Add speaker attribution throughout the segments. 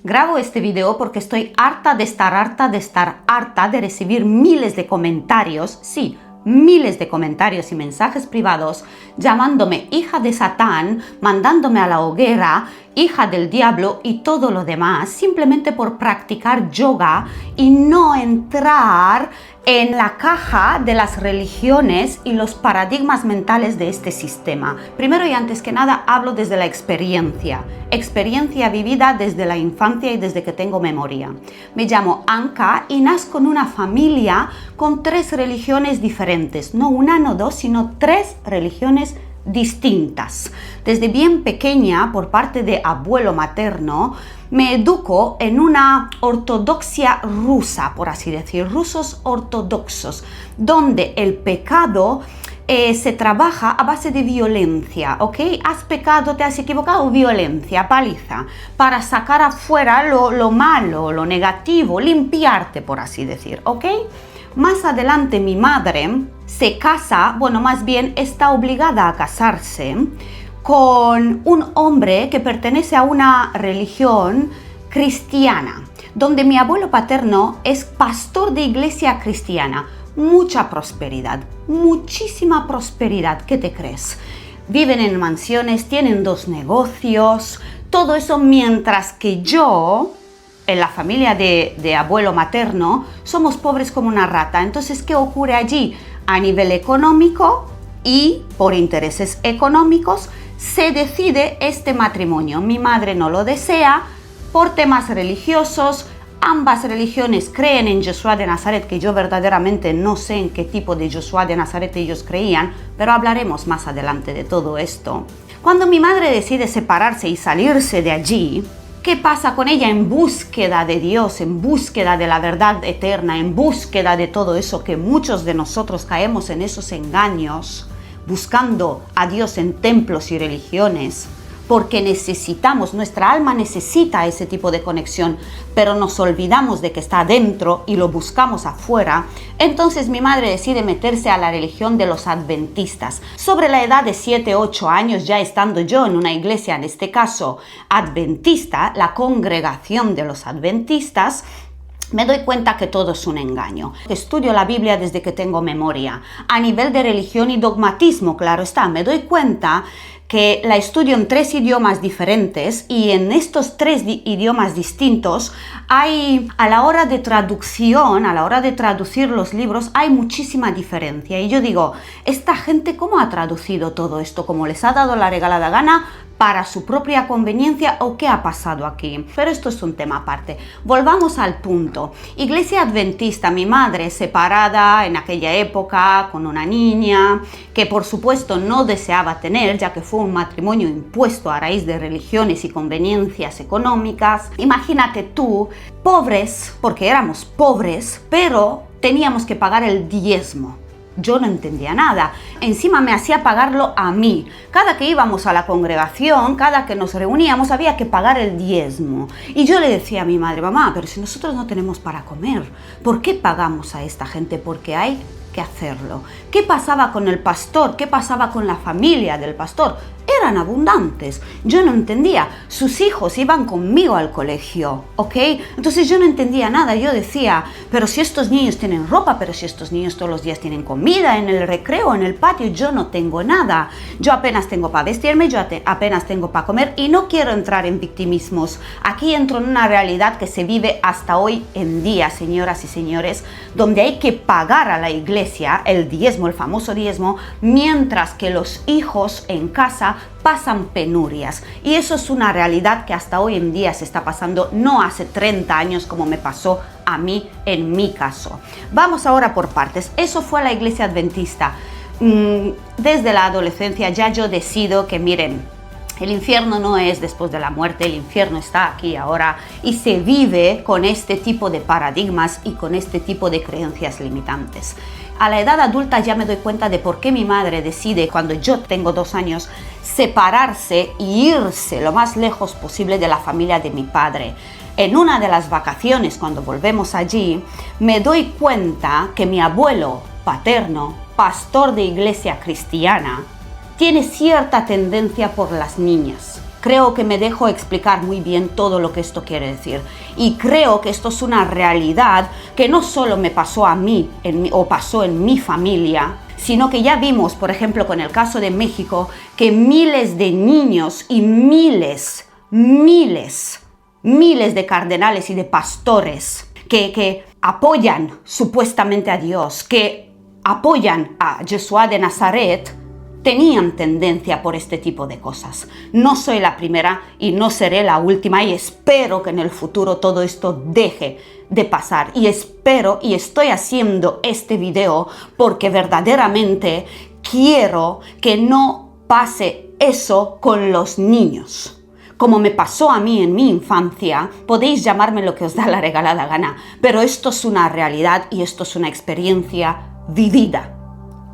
Speaker 1: Grabo este video porque estoy harta de recibir miles de comentarios, sí, miles de comentarios y mensajes privados llamándome hija de Satán, mandándome a la hoguera, hija del diablo y todo lo demás, simplemente por practicar yoga y no entrar en la caja de las religiones y los paradigmas mentales de este sistema. Primero y antes que nada hablo desde la experiencia vivida desde la infancia y desde que tengo memoria. Me llamo Anka y nazco en una familia con 3 religiones diferentes, no una, no dos, sino 3 religiones distintas. Desde bien pequeña, por parte de abuelo materno, me educo en una ortodoxia rusa, por así decir, rusos ortodoxos, donde el pecado se trabaja a base de violencia, ¿ok? Has pecado, te has equivocado, violencia, paliza, para sacar afuera lo malo, lo negativo, limpiarte, por así decir, ¿ok? Más adelante mi madre se casa, bueno, más bien está obligada a casarse con un hombre que pertenece a una religión cristiana, donde mi abuelo paterno es pastor de iglesia cristiana. Mucha prosperidad, muchísima prosperidad, ¿qué te crees? Viven en mansiones, tienen 2 negocios, todo eso mientras que yo, en la familia de abuelo materno, somos pobres como una rata. Entonces, ¿qué ocurre allí? A nivel económico y por intereses económicos se decide este matrimonio. Mi madre no lo desea por temas religiosos. Ambas religiones creen en Yeshua de Nazaret, que yo verdaderamente no sé en qué tipo de Yeshua de Nazaret ellos creían, pero hablaremos más adelante de todo esto. Cuando mi madre decide separarse y salirse de allí, ¿qué pasa con ella en búsqueda de Dios, en búsqueda de la verdad eterna, en búsqueda de todo eso que muchos de nosotros caemos en esos engaños, buscando a Dios en templos y religiones? Porque necesitamos, nuestra alma necesita ese tipo de conexión, pero nos olvidamos de que está adentro y lo buscamos afuera. Entonces mi madre decide meterse a la religión de los adventistas. Sobre la edad de 7, 8 años, ya estando yo en una iglesia, en este caso adventista, la congregación de los adventistas, me doy cuenta que todo es un engaño. Estudio la Biblia desde que tengo memoria. A nivel de religión y dogmatismo, claro está, me doy cuenta que la estudio en 3 idiomas diferentes y en estos 3 idiomas distintos hay, a la hora de traducción, a la hora de traducir los libros, hay muchísima diferencia. Y yo digo, ¿esta gente cómo ha traducido todo esto? ¿Cómo les ha dado la regalada gana para su propia conveniencia o qué ha pasado aquí? Pero esto es un tema aparte. Volvamos al punto. Iglesia adventista, mi madre separada en aquella época con una niña que por supuesto no deseaba tener, ya que fue un matrimonio impuesto a raíz de religiones y conveniencias económicas. Imagínate tú, pobres, porque éramos pobres, pero teníamos que pagar el diezmo. Yo no entendía nada. Encima me hacía pagarlo a mí. Cada que íbamos a la congregación, cada que nos reuníamos, había que pagar el diezmo. Y yo le decía a mi madre, mamá, pero si nosotros no tenemos para comer, ¿por qué pagamos a esta gente? Porque hay que hacerlo. ¿Qué pasaba con el pastor? ¿Qué pasaba con la familia del pastor? Eran abundantes. Yo no entendía. Sus hijos iban conmigo al colegio, ¿ok? Entonces yo no entendía nada. Yo decía, pero si estos niños tienen ropa, pero si estos niños todos los días tienen comida, en el recreo, en el patio, yo no tengo nada. Yo apenas tengo para vestirme, yo apenas tengo para comer y no quiero entrar en victimismos. Aquí entro en una realidad que se vive hasta hoy en día, señoras y señores, donde hay que pagar a la iglesia el diezmo, el famoso diezmo, mientras que los hijos en casa pasan penurias. Y eso es una realidad que hasta hoy en día se está pasando, no hace 30 años como me pasó a mí en mi caso. Vamos ahora por partes. Eso fue la iglesia adventista. Desde la adolescencia ya yo decido que miren, el infierno no es después de la muerte, el infierno está aquí ahora y se vive con este tipo de paradigmas y con este tipo de creencias limitantes. A la edad adulta ya me doy cuenta de por qué mi madre decide, cuando yo tengo 2 años, separarse y irse lo más lejos posible de la familia de mi padre. En una de las vacaciones, cuando volvemos allí, me doy cuenta que mi abuelo paterno, pastor de iglesia cristiana, tiene cierta tendencia por las niñas. Creo que me dejo explicar muy bien todo lo que esto quiere decir. Y creo que esto es una realidad que no solo me pasó a mí o pasó en mi familia, sino que ya vimos, por ejemplo, con el caso de México, que miles de niños y miles de cardenales y de pastores que apoyan supuestamente a Dios, que apoyan a Yeshua de Nazaret, tenían tendencia por este tipo de cosas. No soy la primera y no seré la última, y espero que en el futuro todo esto deje de pasar. Y espero, y estoy haciendo este video porque verdaderamente quiero que no pase eso con los niños. Como me pasó a mí en mi infancia, podéis llamarme lo que os da la regalada gana, pero esto es una realidad y esto es una experiencia vivida.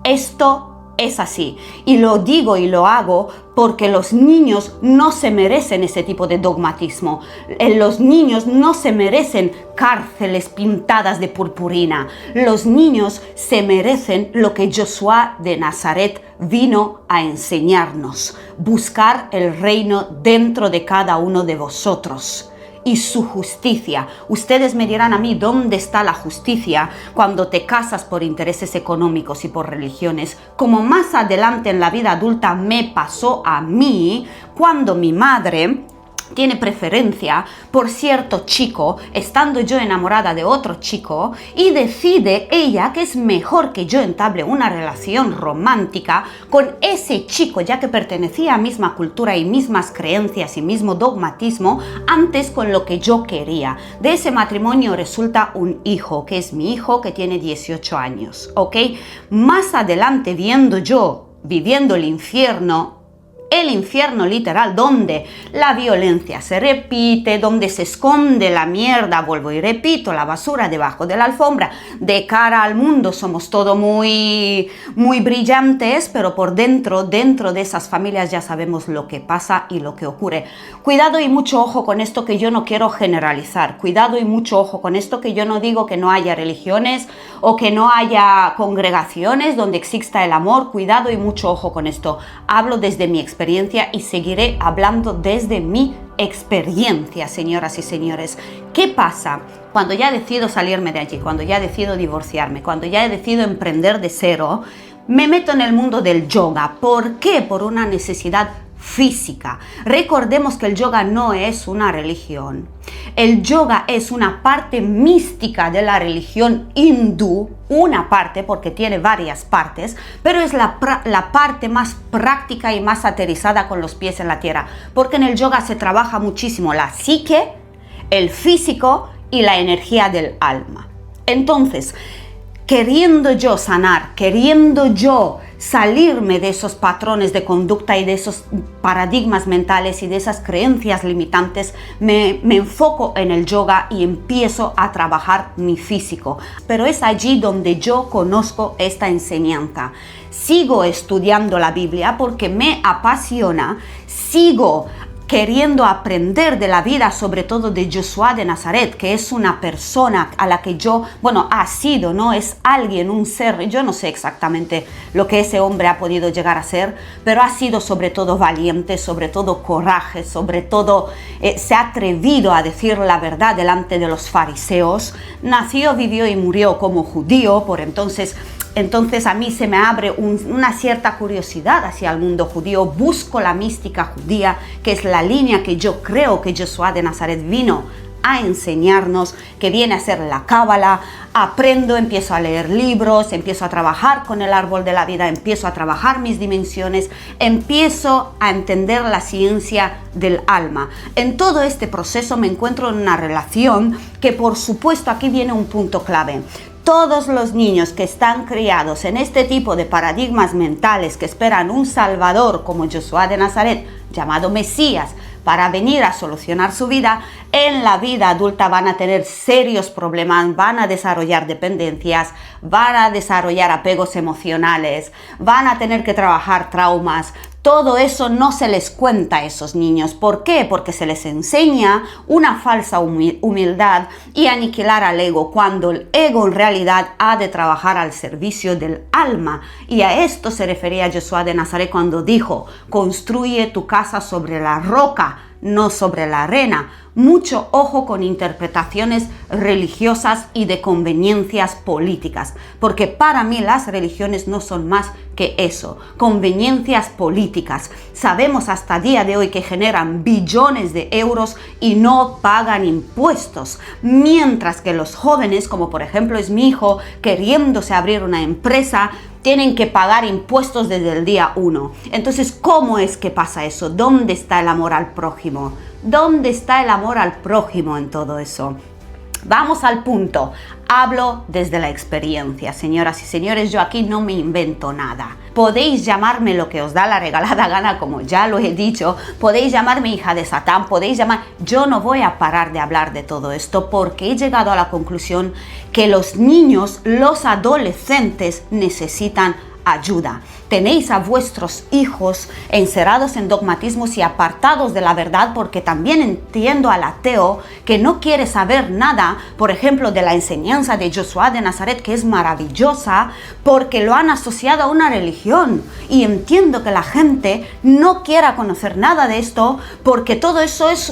Speaker 1: Esto es así, y lo digo y lo hago porque los niños no se merecen ese tipo de dogmatismo. Los niños no se merecen cárceles pintadas de purpurina. Los niños se merecen lo que Yeshua de Nazaret vino a enseñarnos: buscar el reino dentro de cada uno de vosotros y su justicia. Ustedes me dirán a mí, ¿dónde está la justicia cuando te casas por intereses económicos y por religiones? Como más adelante en la vida adulta me pasó a mí, cuando mi madre tiene preferencia por cierto chico, estando yo enamorada de otro chico, y decide ella que es mejor que yo entable una relación romántica con ese chico, ya que pertenecía a misma cultura y mismas creencias y mismo dogmatismo, antes con lo que yo quería. De ese matrimonio resulta un hijo, que es mi hijo, que tiene 18 años, ¿ok? Más adelante, viviendo el infierno literal, donde la violencia se repite, donde se esconde la mierda, vuelvo y repito, la basura debajo de la alfombra. De cara al mundo somos todo muy brillantes, pero por dentro de esas familias ya sabemos lo que pasa y lo que ocurre. Cuidado y mucho ojo con esto, que yo no quiero generalizar. Cuidado y mucho ojo con esto, que yo no digo que no haya religiones o que no haya congregaciones donde exista el amor. Cuidado y mucho ojo con esto. Hablo desde mi experiencia y seguiré hablando desde mi experiencia, señoras y señores. ¿Qué pasa cuando ya decido salirme de allí, cuando ya decido divorciarme, cuando ya decido emprender de cero? Me meto en el mundo del yoga. ¿Por qué? Por una necesidad física. Recordemos que el yoga no es una religión. El yoga es una parte mística de la religión hindú, una parte, porque tiene varias partes, pero es la parte más práctica y más aterrizada con los pies en la tierra, porque en el yoga se trabaja muchísimo la psique, el físico y la energía del alma. Entonces, queriendo yo sanar, queriendo yo salirme de esos patrones de conducta y de esos paradigmas mentales y de esas creencias limitantes, me enfoco en el yoga y empiezo a trabajar mi físico. Pero es allí donde yo conozco esta enseñanza. Sigo estudiando la Biblia porque me apasiona, sigo queriendo aprender de la vida, sobre todo de Yeshua de Nazaret, que es una persona a la que ha sido, ¿no? Es alguien, un ser, yo no sé exactamente lo que ese hombre ha podido llegar a ser, pero ha sido sobre todo valiente, sobre todo coraje, sobre todo se ha atrevido a decir la verdad delante de los fariseos. Nació, vivió y murió como judío, entonces a mí se me abre una cierta curiosidad hacia el mundo judío. Busco la mística judía, que es la línea que yo creo que Yeshua de Nazaret vino a enseñarnos, que viene a ser la cábala. Aprendo, empiezo a leer libros, empiezo a trabajar con el árbol de la vida, empiezo a trabajar mis dimensiones, empiezo a entender la ciencia del alma. En todo este proceso me encuentro en una relación que, por supuesto, aquí viene un punto clave. Todos los niños que están criados en este tipo de paradigmas mentales, que esperan un salvador como Yeshua de Nazaret, llamado Mesías, para venir a solucionar su vida, en la vida adulta van a tener serios problemas, van a desarrollar dependencias, van a desarrollar apegos emocionales, van a tener que trabajar traumas. Todo eso no se les cuenta a esos niños. ¿Por qué? Porque se les enseña una falsa humildad y aniquilar al ego, cuando el ego en realidad ha de trabajar al servicio del alma. Y a esto se refería Jesús de Nazaret cuando dijo: construye tu casa sobre la roca, no sobre la arena. Mucho ojo con interpretaciones religiosas y de conveniencias políticas, porque para mí las religiones no son más que eso, conveniencias políticas. Sabemos hasta día de hoy que generan billones de euros y no pagan impuestos, mientras que los jóvenes, como por ejemplo es mi hijo, queriéndose abrir una empresa, tienen que pagar impuestos desde el día 1. Entonces, ¿cómo es que pasa eso? ¿Dónde está el amor al prójimo? ¿Dónde está el amor al prójimo en todo eso? Vamos al punto. Hablo desde la experiencia, señoras y señores. Yo aquí no me invento nada. Podéis llamarme lo que os da la regalada gana, como ya lo he dicho. Podéis llamarme hija de Satán, podéis llamar... Yo no voy a parar de hablar de todo esto porque he llegado a la conclusión que los niños, los adolescentes necesitan ayuda. Tenéis a vuestros hijos encerrados en dogmatismos y apartados de la verdad, porque también entiendo al ateo que no quiere saber nada, por ejemplo, de la enseñanza de Jesús de Nazaret, que es maravillosa, porque lo han asociado a una religión. Y entiendo que la gente no quiera conocer nada de esto, porque todo eso es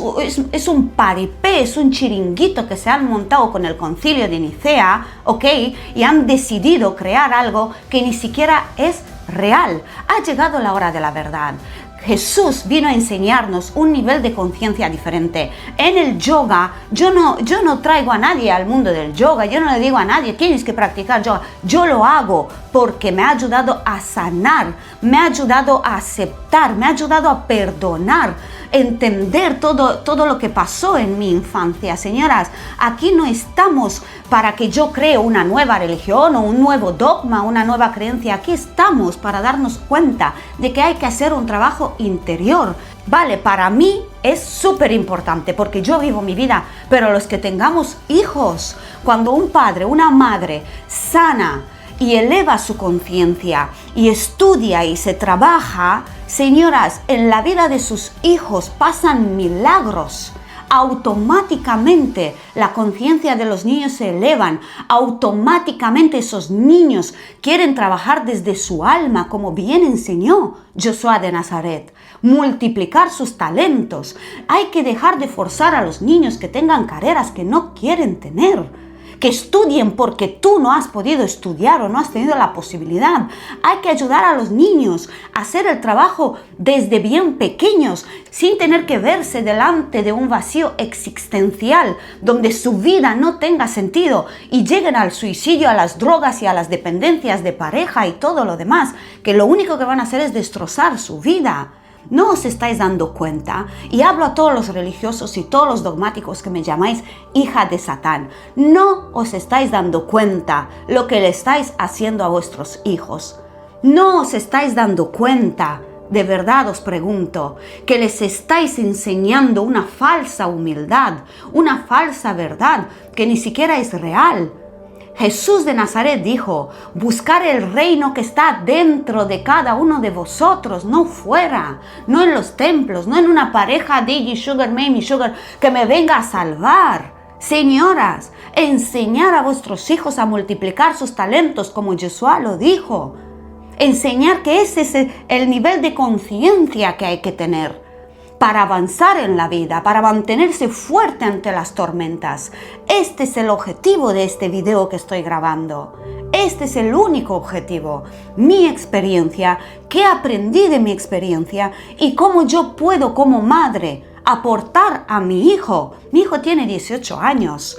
Speaker 1: un paripé, es un chiringuito que se han montado con el concilio de Nicea, ¿ok? Y han decidido crear algo que ni siquiera es real. Ha llegado la hora de la verdad. Jesús vino a enseñarnos un nivel de conciencia diferente. En el yoga, yo no traigo a nadie al mundo del yoga, yo no le digo a nadie tienes que practicar yoga. Yo lo hago porque me ha ayudado a sanar, me ha ayudado a aceptar, me ha ayudado a perdonar, entender todo lo que pasó en mi infancia. Señoras, aquí no estamos para que yo cree una nueva religión o un nuevo dogma, una nueva creencia. Aquí estamos para darnos cuenta de que hay que hacer un trabajo interior. Vale, para mí es súper importante porque yo vivo mi vida, pero los que tengamos hijos, cuando un padre, una madre sana y eleva su conciencia y estudia y se trabaja, señoras, en la vida de sus hijos pasan milagros. Automáticamente la conciencia de los niños se elevan, automáticamente esos niños quieren trabajar desde su alma, como bien enseñó Jesús de Nazaret, multiplicar sus talentos. Hay que dejar de forzar a los niños que tengan carreras que no quieren tener, que estudien porque tú no has podido estudiar o no has tenido la posibilidad. Hay que ayudar a los niños a hacer el trabajo desde bien pequeños, sin tener que verse delante de un vacío existencial, donde su vida no tenga sentido y lleguen al suicidio, a las drogas y a las dependencias de pareja y todo lo demás, que lo único que van a hacer es destrozar su vida. ¿No os estáis dando cuenta? Y hablo a todos los religiosos y todos los dogmáticos que me llamáis hija de Satán. ¿No os estáis dando cuenta lo que le estáis haciendo a vuestros hijos? ¿No os estáis dando cuenta? De verdad os pregunto, que les estáis enseñando una falsa humildad, una falsa verdad que ni siquiera es real. Jesús de Nazaret dijo: buscar el reino que está dentro de cada uno de vosotros, no fuera, no en los templos, no en una pareja Diggy Sugar, Mamie Sugar, que me venga a salvar. Señoras, enseñar a vuestros hijos a multiplicar sus talentos como Jesús lo dijo. Enseñar que ese es el nivel de conciencia que hay que tener para avanzar en la vida, para mantenerse fuerte ante las tormentas. Este es el objetivo de este video que estoy grabando. Este es el único objetivo. Mi experiencia, qué aprendí de mi experiencia y cómo yo puedo como madre aportar a mi hijo. Mi hijo tiene 18 años.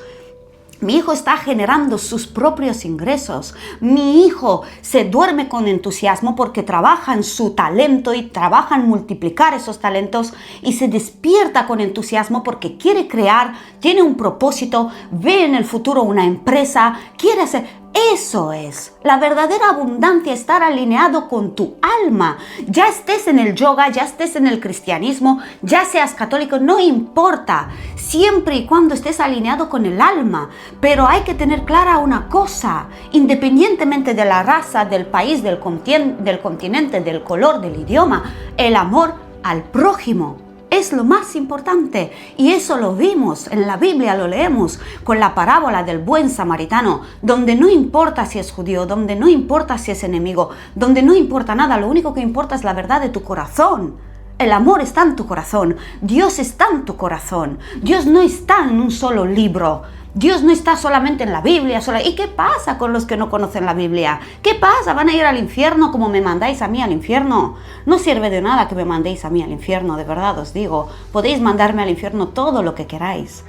Speaker 1: Mi hijo está generando sus propios ingresos. Mi hijo se duerme con entusiasmo porque trabaja en su talento y trabaja en multiplicar esos talentos, y se despierta con entusiasmo porque quiere crear, tiene un propósito, ve en el futuro una empresa, quiere hacer... Eso es, la verdadera abundancia, estar alineado con tu alma. Ya estés en el yoga, ya estés en el cristianismo, ya seas católico, no importa, siempre y cuando estés alineado con el alma. Pero hay que tener clara una cosa, independientemente de la raza, del país, del continente, del color, del idioma, el amor al prójimo es lo más importante, y eso lo vimos en la Biblia, lo leemos con la parábola del buen samaritano, donde no importa si es judío, donde no importa si es enemigo, donde no importa nada, lo único que importa es la verdad de tu corazón. El amor está en tu corazón, Dios está en tu corazón, Dios no está en un solo libro. Dios no está solamente en la Biblia. ¿Y qué pasa con los que no conocen la Biblia? ¿Qué pasa? ¿Van a ir al infierno como me mandáis a mí al infierno? No sirve de nada que me mandéis a mí al infierno, de verdad os digo. Podéis mandarme al infierno todo lo que queráis.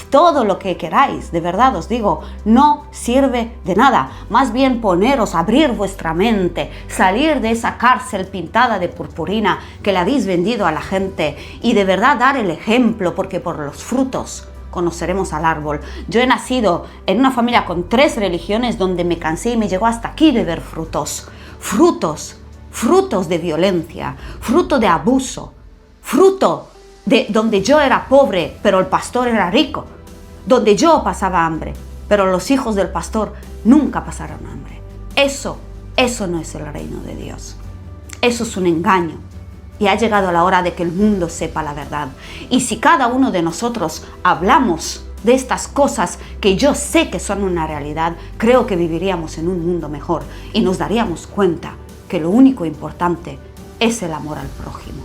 Speaker 1: Todo lo que queráis, de verdad os digo, no sirve de nada. Más bien poneros, abrir vuestra mente, salir de esa cárcel pintada de purpurina que le habéis vendido a la gente y de verdad dar el ejemplo, porque por los frutos conoceremos al árbol. Yo he nacido en una familia con 3 religiones donde me cansé y me llegó hasta aquí de ver frutos. Frutos de violencia, fruto de abuso, fruto de donde yo era pobre, pero el pastor era rico, donde yo pasaba hambre, pero los hijos del pastor nunca pasaron hambre. Eso no es el reino de Dios. Eso es un engaño. Y ha llegado la hora de que el mundo sepa la verdad. Y si cada uno de nosotros hablamos de estas cosas que yo sé que son una realidad, creo que viviríamos en un mundo mejor y nos daríamos cuenta que lo único importante es el amor al prójimo.